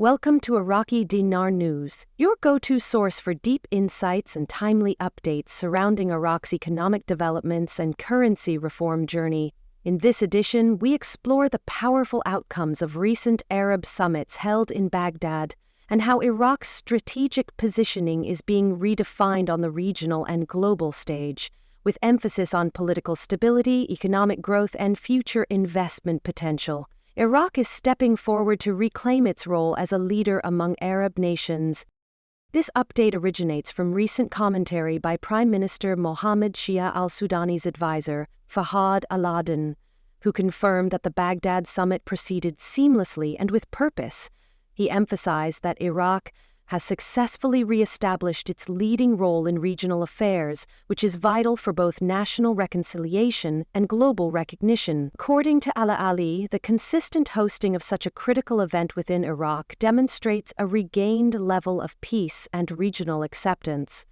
Welcome to Iraqi Dinar News, your go-to source for deep insights and timely updates surrounding Iraq's economic developments and currency reform journey. In this edition, we explore the powerful outcomes of recent Arab summits held in Baghdad and how Iraq's strategic positioning is being redefined on the regional and global stage, with emphasis on political stability, economic growth, and future investment potential. Iraq is stepping forward to reclaim its role as a leader among Arab nations. This update originates from recent commentary by Prime Minister Mohammed Shia al-Sudani's advisor, Fahad al-Adnan, who confirmed that the Baghdad summit proceeded seamlessly and with purpose. He emphasized that Iraq has successfully re-established its leading role in regional affairs, which is vital for both national reconciliation and global recognition. According to al-Ali, the consistent hosting of such a critical event within Iraq demonstrates a regained level of peace and regional acceptance.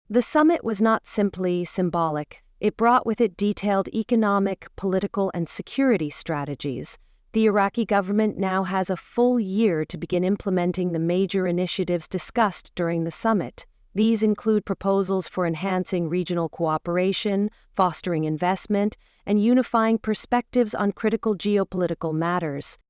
The summit was not simply symbolic. It brought with it detailed economic, political, and security strategies. The Iraqi government now has a full year to begin implementing the major initiatives discussed during the summit. These include proposals for enhancing regional cooperation, fostering investment, and unifying perspectives on critical geopolitical matters.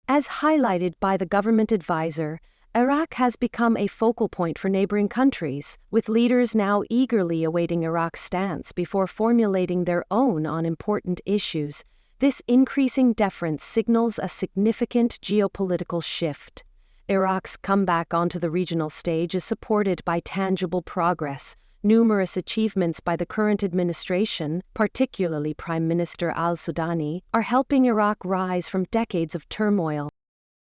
As highlighted by the government advisor, Iraq has become a focal point for neighboring countries, with leaders now eagerly awaiting Iraq's stance before formulating their own on important issues. This increasing deference signals a significant geopolitical shift. Iraq's comeback onto the regional stage is supported by tangible progress. Numerous achievements by the current administration, particularly Prime Minister al-Sudani, are helping Iraq rise from decades of turmoil.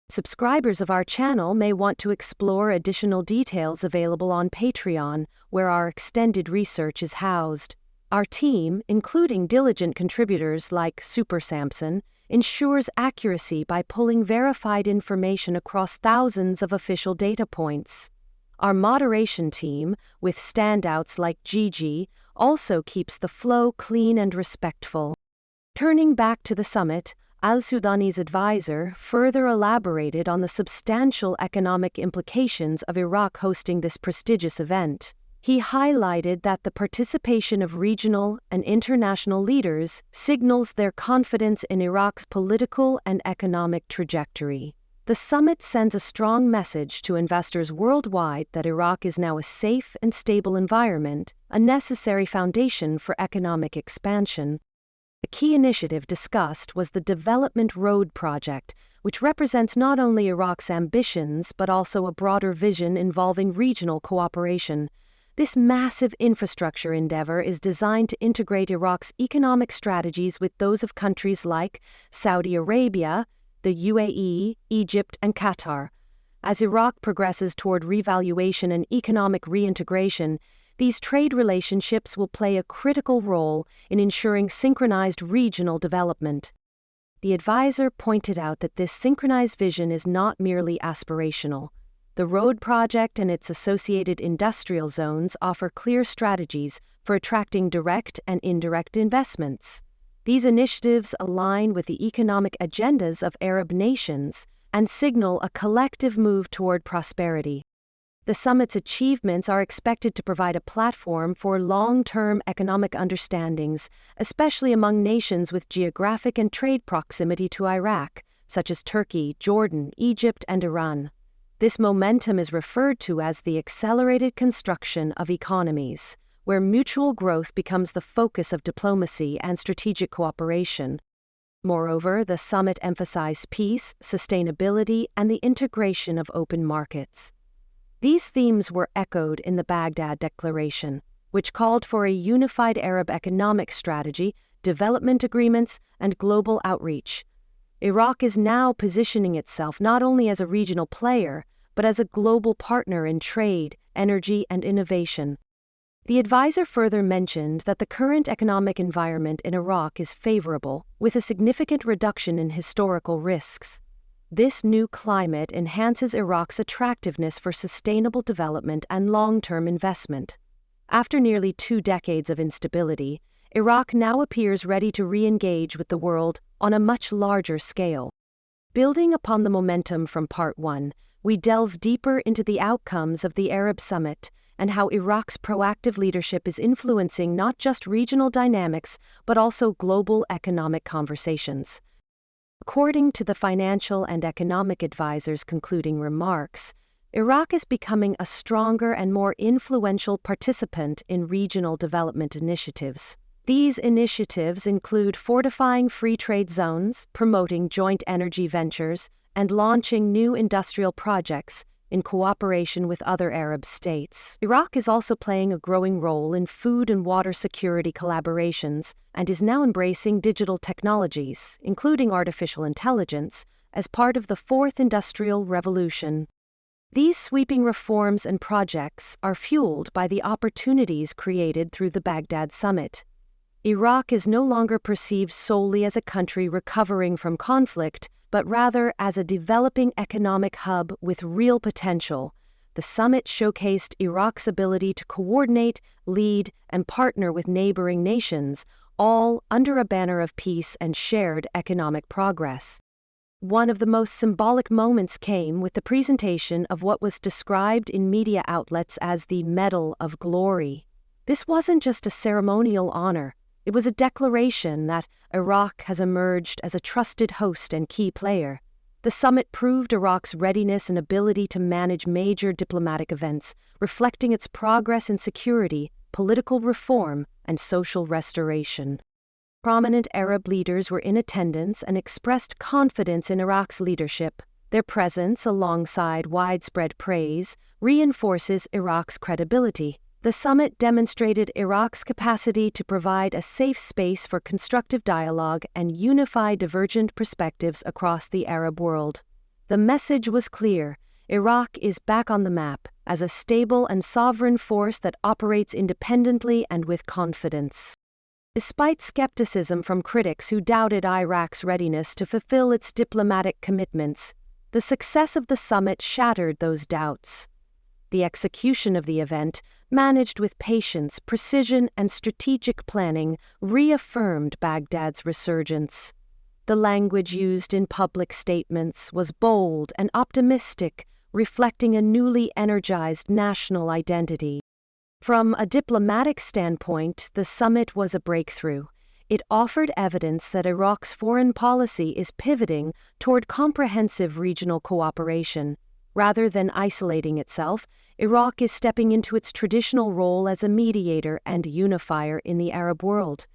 Subscribers of our channel may want to explore additional details available on Patreon, where our extended research is housed. Our team, including diligent contributors like Super Samson, ensures accuracy by pulling verified information across thousands of official data points. Our moderation team, with standouts like Gigi, also keeps the flow clean and respectful. Turning back to the summit, al-Sudani's advisor further elaborated on the substantial economic implications of Iraq hosting this prestigious event. He highlighted that the participation of regional and international leaders signals their confidence in Iraq's political and economic trajectory. The summit sends a strong message to investors worldwide that Iraq is now a safe and stable environment, a necessary foundation for economic expansion. A key initiative discussed was the Development Road Project, which represents not only Iraq's ambitions but also a broader vision involving regional cooperation. This massive infrastructure endeavor is designed to integrate Iraq's economic strategies with those of countries like Saudi Arabia, the UAE, Egypt, and Qatar. As Iraq progresses toward revaluation and economic reintegration, these trade relationships will play a critical role in ensuring synchronized regional development. The advisor pointed out that this synchronized vision is not merely aspirational. The road project and its associated industrial zones offer clear strategies for attracting direct and indirect investments. These initiatives align with the economic agendas of Arab nations and signal a collective move toward prosperity. The summit's achievements are expected to provide a platform for long-term economic understandings, especially among nations with geographic and trade proximity to Iraq, such as Turkey, Jordan, Egypt, and Iran. This momentum is referred to as the accelerated construction of economies, where mutual growth becomes the focus of diplomacy and strategic cooperation. Moreover, the summit emphasized peace, sustainability, and the integration of open markets. These themes were echoed in the Baghdad Declaration, which called for a unified Arab economic strategy, development agreements, and global outreach. Iraq is now positioning itself not only as a regional player, but as a global partner in trade, energy, and innovation. The advisor further mentioned that the current economic environment in Iraq is favorable, with a significant reduction in historical risks. This new climate enhances Iraq's attractiveness for sustainable development and long-term investment. After nearly 2 decades of instability, Iraq now appears ready to re-engage with the world on a much larger scale. Building upon the momentum from Part 1, we delve deeper into the outcomes of the Arab Summit and how Iraq's proactive leadership is influencing not just regional dynamics but also global economic conversations. According to the Financial and Economic Advisor's concluding remarks, Iraq is becoming a stronger and more influential participant in regional development initiatives. These initiatives include fortifying free trade zones, promoting joint energy ventures, and launching new industrial projects in cooperation with other Arab states. Iraq is also playing a growing role in food and water security collaborations and is now embracing digital technologies, including artificial intelligence, as part of the fourth industrial revolution. These sweeping reforms and projects are fueled by the opportunities created through the Baghdad Summit. Iraq is no longer perceived solely as a country recovering from conflict, but rather as a developing economic hub with real potential. The summit showcased Iraq's ability to coordinate, lead, and partner with neighboring nations, all under a banner of peace and shared economic progress. One of the most symbolic moments came with the presentation of what was described in media outlets as the Medal of Glory. This wasn't just a ceremonial honor. It was a declaration that Iraq has emerged as a trusted host and key player. The summit proved Iraq's readiness and ability to manage major diplomatic events, reflecting its progress in security, political reform, and social restoration. Prominent Arab leaders were in attendance and expressed confidence in Iraq's leadership. Their presence, alongside widespread praise, reinforces Iraq's credibility. The summit demonstrated Iraq's capacity to provide a safe space for constructive dialogue and unify divergent perspectives across the Arab world. The message was clear: Iraq is back on the map as a stable and sovereign force that operates independently and with confidence. Despite skepticism from critics who doubted Iraq's readiness to fulfill its diplomatic commitments, the success of the summit shattered those doubts. The execution of the event, managed with patience, precision, and strategic planning, reaffirmed Baghdad's resurgence. The language used in public statements was bold and optimistic, reflecting a newly energized national identity. From a diplomatic standpoint, the summit was a breakthrough. It offered evidence that Iraq's foreign policy is pivoting toward comprehensive regional cooperation. Rather than isolating itself, Iraq is stepping into its traditional role as a mediator and unifier in the Arab world.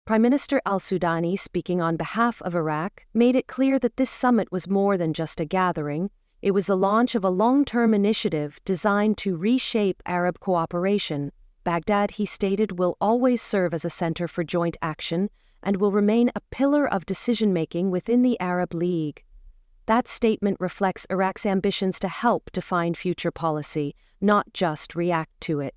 Prime Minister al-Sudani, speaking on behalf of Iraq, made it clear that this summit was more than just a gathering. It was the launch of a long-term initiative designed to reshape Arab cooperation. Baghdad, he stated, will always serve as a center for joint action and will remain a pillar of decision-making within the Arab League. That statement reflects Iraq's ambitions to help define future policy, not just react to it.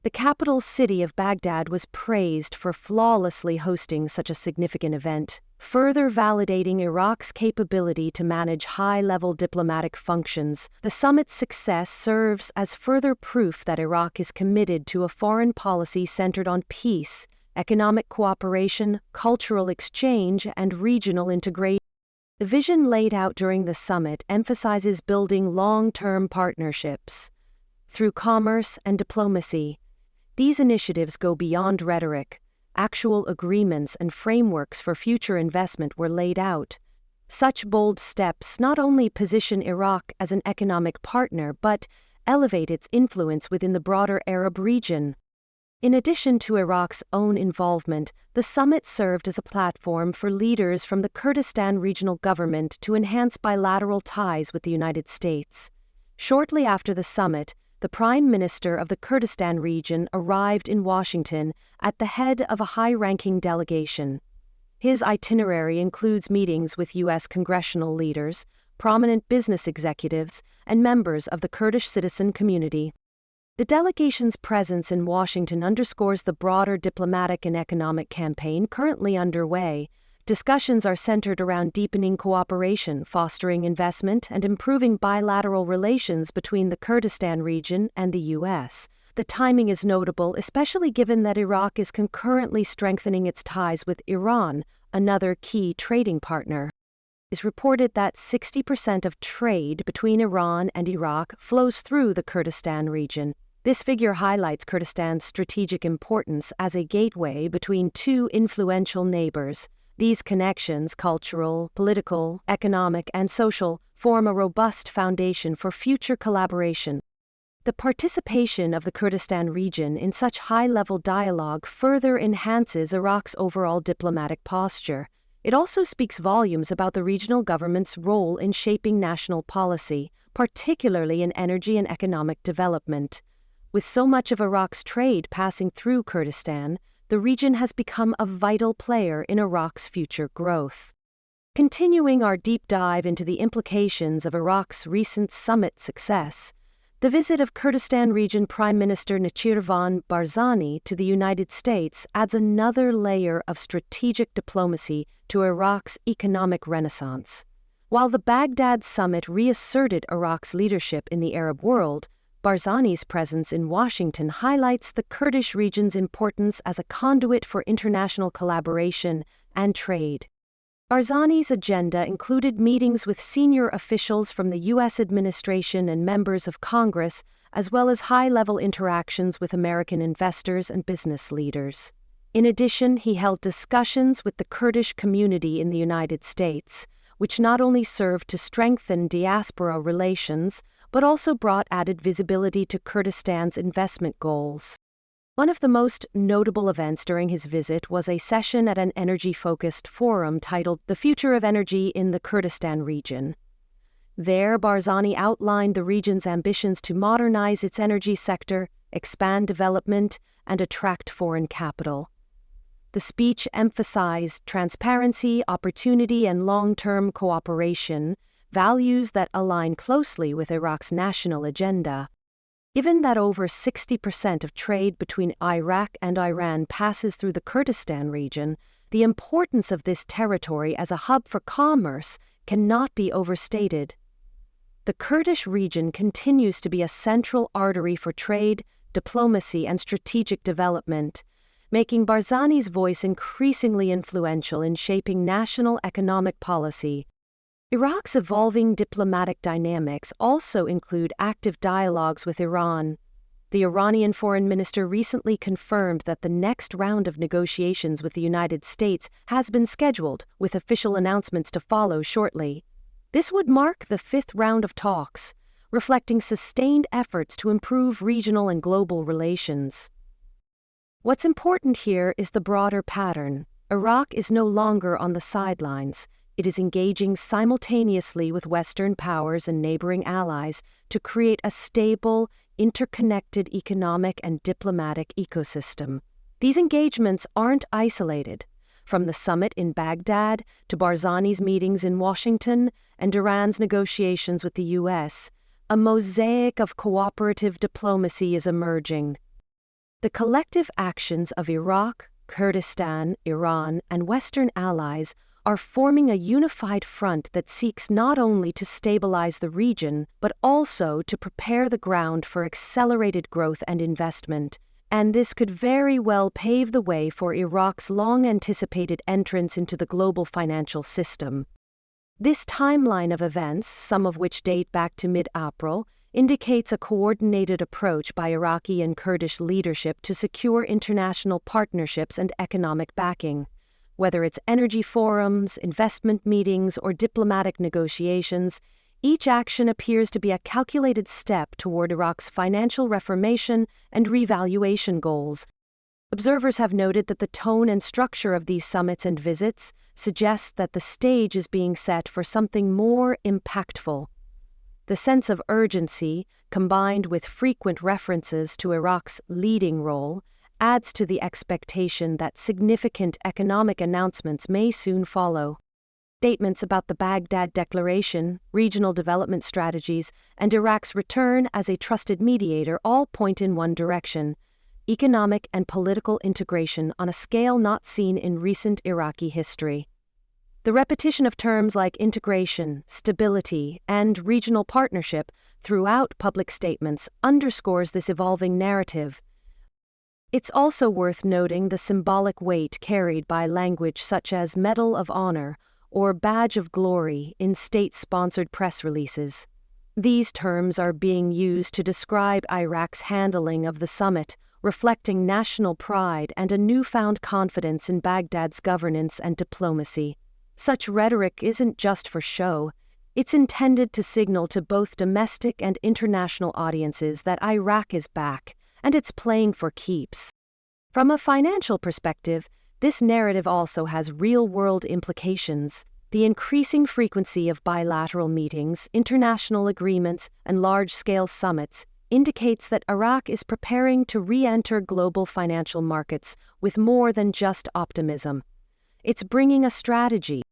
The capital city of Baghdad was praised for flawlessly hosting such a significant event, further validating Iraq's capability to manage high-level diplomatic functions. The summit's success serves as further proof that Iraq is committed to a foreign policy centered on peace, economic cooperation, cultural exchange, and regional integration. The vision laid out during the summit emphasizes building long-term partnerships. Through commerce and diplomacy, these initiatives go beyond rhetoric. Actual agreements and frameworks for future investment were laid out. Such bold steps not only position Iraq as an economic partner, but elevate its influence within the broader Arab region. In addition to Iraq's own involvement, the summit served as a platform for leaders from the Kurdistan regional government to enhance bilateral ties with the United States. Shortly after the summit, the Prime Minister of the Kurdistan region arrived in Washington at the head of a high-ranking delegation. His itinerary includes meetings with U.S. congressional leaders, prominent business executives, and members of the Kurdish citizen community. The delegation's presence in Washington underscores the broader diplomatic and economic campaign currently underway. Discussions are centered around deepening cooperation, fostering investment, and improving bilateral relations between the Kurdistan region and the U.S. The timing is notable, especially given that Iraq is concurrently strengthening its ties with Iran, another key trading partner. is reported that 60% of trade between Iran and Iraq flows through the Kurdistan region. This figure highlights Kurdistan's strategic importance as a gateway between two influential neighbors. These connections, cultural, political, economic, and social, form a robust foundation for future collaboration. The participation of the Kurdistan region in such high-level dialogue further enhances Iraq's overall diplomatic posture. It also speaks volumes about the regional government's role in shaping national policy, particularly in energy and economic development. With so much of Iraq's trade passing through Kurdistan, the region has become a vital player in Iraq's future growth. Continuing our deep dive into the implications of Iraq's recent summit success, the visit of Kurdistan Region Prime Minister Nechirvan Barzani to the United States adds another layer of strategic diplomacy to Iraq's economic renaissance. While the Baghdad summit reasserted Iraq's leadership in the Arab world, Barzani's presence in Washington highlights the Kurdish region's importance as a conduit for international collaboration and trade. Barzani's agenda included meetings with senior officials from the U.S. administration and members of Congress, as well as high-level interactions with American investors and business leaders. In addition, he held discussions with the Kurdish community in the United States, which not only served to strengthen diaspora relations, but also brought added visibility to Kurdistan's investment goals. One of the most notable events during his visit was a session at an energy-focused forum titled The Future of Energy in the Kurdistan Region. There, Barzani outlined the region's ambitions to modernize its energy sector, expand development, and attract foreign capital. The speech emphasized transparency, opportunity, and long-term cooperation, values that align closely with Iraq's national agenda. Given that over 60% of trade between Iraq and Iran passes through the Kurdistan region, the importance of this territory as a hub for commerce cannot be overstated. The Kurdish region continues to be a central artery for trade, diplomacy, and strategic development, making Barzani's voice increasingly influential in shaping national economic policy. Iraq's evolving diplomatic dynamics also include active dialogues with Iran. The Iranian foreign minister recently confirmed that the next round of negotiations with the United States has been scheduled, with official announcements to follow shortly. This would mark the fifth round of talks, reflecting sustained efforts to improve regional and global relations. What's important here is the broader pattern. Iraq is no longer on the sidelines. It is engaging simultaneously with Western powers and neighboring allies to create a stable, interconnected economic and diplomatic ecosystem. These engagements aren't isolated. From the summit in Baghdad to Barzani's meetings in Washington and Iran's negotiations with the U.S., a mosaic of cooperative diplomacy is emerging. The collective actions of Iraq, Kurdistan, Iran, and Western allies are forming a unified front that seeks not only to stabilize the region, but also to prepare the ground for accelerated growth and investment. And this could very well pave the way for Iraq's long-anticipated entrance into the global financial system. This timeline of events, some of which date back to mid-April, indicates a coordinated approach by Iraqi and Kurdish leadership to secure international partnerships and economic backing. Whether it's energy forums, investment meetings, or diplomatic negotiations, each action appears to be a calculated step toward Iraq's financial reformation and revaluation goals. Observers have noted that the tone and structure of these summits and visits suggests that the stage is being set for something more impactful. The sense of urgency, combined with frequent references to Iraq's leading role, adds to the expectation that significant economic announcements may soon follow. Statements about the Baghdad Declaration, regional development strategies, and Iraq's return as a trusted mediator all point in one direction: economic and political integration on a scale not seen in recent Iraqi history. The repetition of terms like integration, stability, and regional partnership throughout public statements underscores this evolving narrative. It's also worth noting the symbolic weight carried by language such as Medal of Honor or badge of glory in state-sponsored press releases. These terms are being used to describe Iraq's handling of the summit, reflecting national pride and a newfound confidence in Baghdad's governance and diplomacy. Such rhetoric isn't just for show. It's intended to signal to both domestic and international audiences that Iraq is back, and it's playing for keeps. From a financial perspective, this narrative also has real-world implications. The increasing frequency of bilateral meetings, international agreements, and large-scale summits indicates that Iraq is preparing to re-enter global financial markets with more than just optimism. It's bringing a strategy.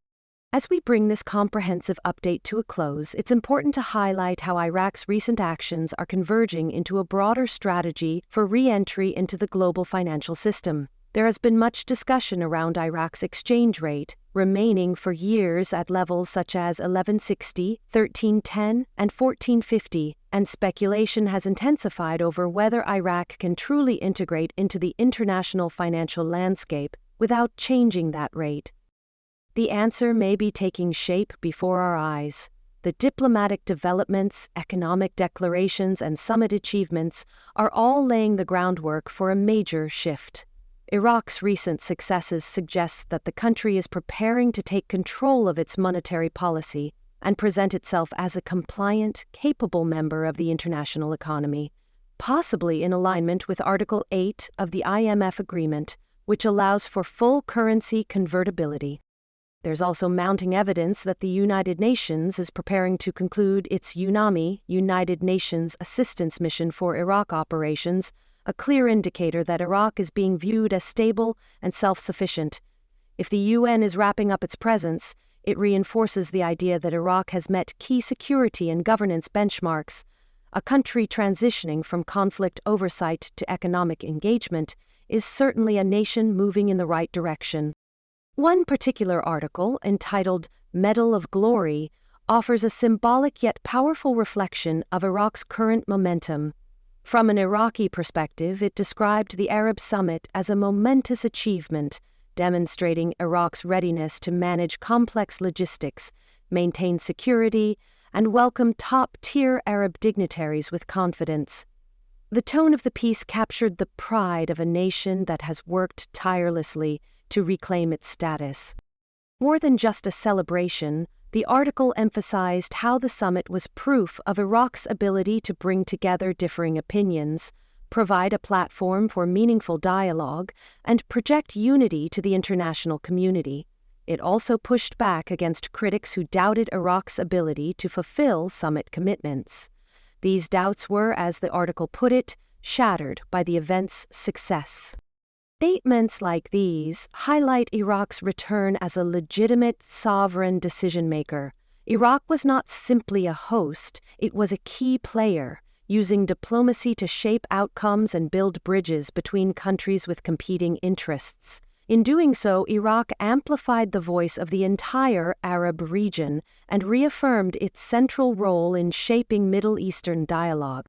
As we bring this comprehensive update to a close, it's important to highlight how Iraq's recent actions are converging into a broader strategy for re-entry into the global financial system. There has been much discussion around Iraq's exchange rate, remaining for years at levels such as 1160, 1310, and 1450, and speculation has intensified over whether Iraq can truly integrate into the international financial landscape without changing that rate. The answer may be taking shape before our eyes. The diplomatic developments, economic declarations, and summit achievements are all laying the groundwork for a major shift. Iraq's recent successes suggest that the country is preparing to take control of its monetary policy and present itself as a compliant, capable member of the international economy, possibly in alignment with Article 8 of the IMF agreement, which allows for full currency convertibility. There's also mounting evidence that the United Nations is preparing to conclude its UNAMI, United Nations Assistance Mission for Iraq operations, a clear indicator that Iraq is being viewed as stable and self-sufficient. If the UN is wrapping up its presence, it reinforces the idea that Iraq has met key security and governance benchmarks. A country transitioning from conflict oversight to economic engagement is certainly a nation moving in the right direction. One particular article, entitled Medal of Glory, offers a symbolic yet powerful reflection of Iraq's current momentum. From an Iraqi perspective, it described the Arab Summit as a momentous achievement, demonstrating Iraq's readiness to manage complex logistics, maintain security, and welcome top-tier Arab dignitaries with confidence. The tone of the piece captured the pride of a nation that has worked tirelessly to reclaim its status. More than just a celebration, the article emphasized how the summit was proof of Iraq's ability to bring together differing opinions, provide a platform for meaningful dialogue, and project unity to the international community. It also pushed back against critics who doubted Iraq's ability to fulfill summit commitments. These doubts were, as the article put it, shattered by the event's success. Statements like these highlight Iraq's return as a legitimate, sovereign decision-maker. Iraq was not simply a host, it was a key player, using diplomacy to shape outcomes and build bridges between countries with competing interests. In doing so, Iraq amplified the voice of the entire Arab region and reaffirmed its central role in shaping Middle Eastern dialogue.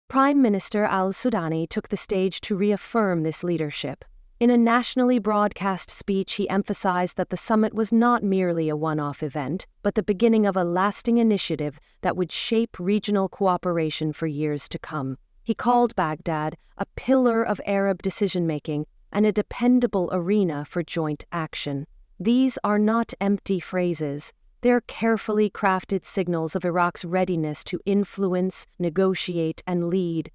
Prime Minister al-Sudani took the stage to reaffirm this leadership. In a nationally broadcast speech, he emphasized that the summit was not merely a one-off event, but the beginning of a lasting initiative that would shape regional cooperation for years to come. He called Baghdad a pillar of Arab decision-making and a dependable arena for joint action. These are not empty phrases. They're carefully crafted signals of Iraq's readiness to influence, negotiate, and lead.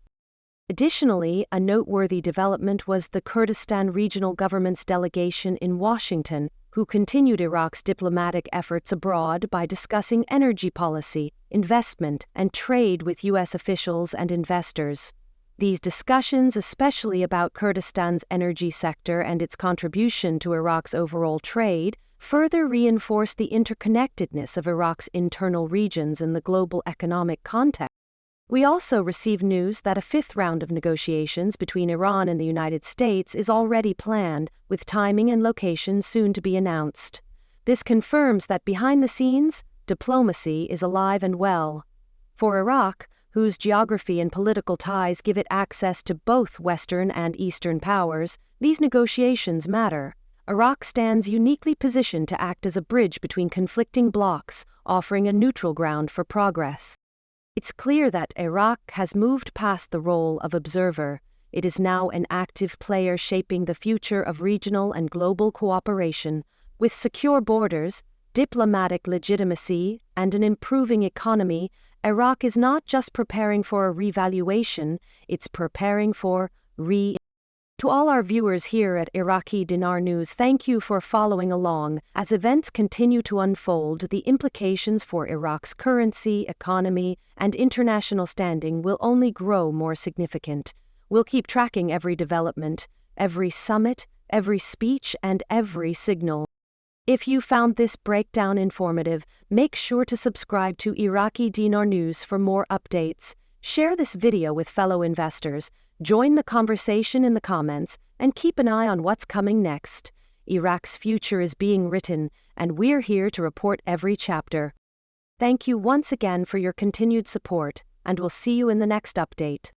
Additionally, a noteworthy development was the Kurdistan Regional Government's delegation in Washington, who continued Iraq's diplomatic efforts abroad by discussing energy policy, investment, and trade with U.S. officials and investors. These discussions, especially about Kurdistan's energy sector and its contribution to Iraq's overall trade, further reinforced the interconnectedness of Iraq's internal regions in the global economic context. We also received news that a fifth round of negotiations between Iran and the United States is already planned, with timing and location soon to be announced. This confirms that behind the scenes, diplomacy is alive and well. For Iraq, whose geography and political ties give it access to both Western and Eastern powers, these negotiations matter. Iraq stands uniquely positioned to act as a bridge between conflicting blocs, offering a neutral ground for progress. It's clear that Iraq has moved past the role of observer. It is now an active player shaping the future of regional and global cooperation. With secure borders, diplomatic legitimacy, and an improving economy, Iraq is not just preparing for a revaluation, it's preparing for To all our viewers here at Iraqi Dinar News, thank you for following along. As events continue to unfold, the implications for Iraq's currency, economy, and international standing will only grow more significant. We'll keep tracking every development, every summit, every speech, and every signal. If you found this breakdown informative, make sure to subscribe to Iraqi Dinar News for more updates. Share this video with fellow investors, join the conversation in the comments, and keep an eye on what's coming next. Iraq's future is being written, and we're here to report every chapter. Thank you once again for your continued support, and we'll see you in the next update.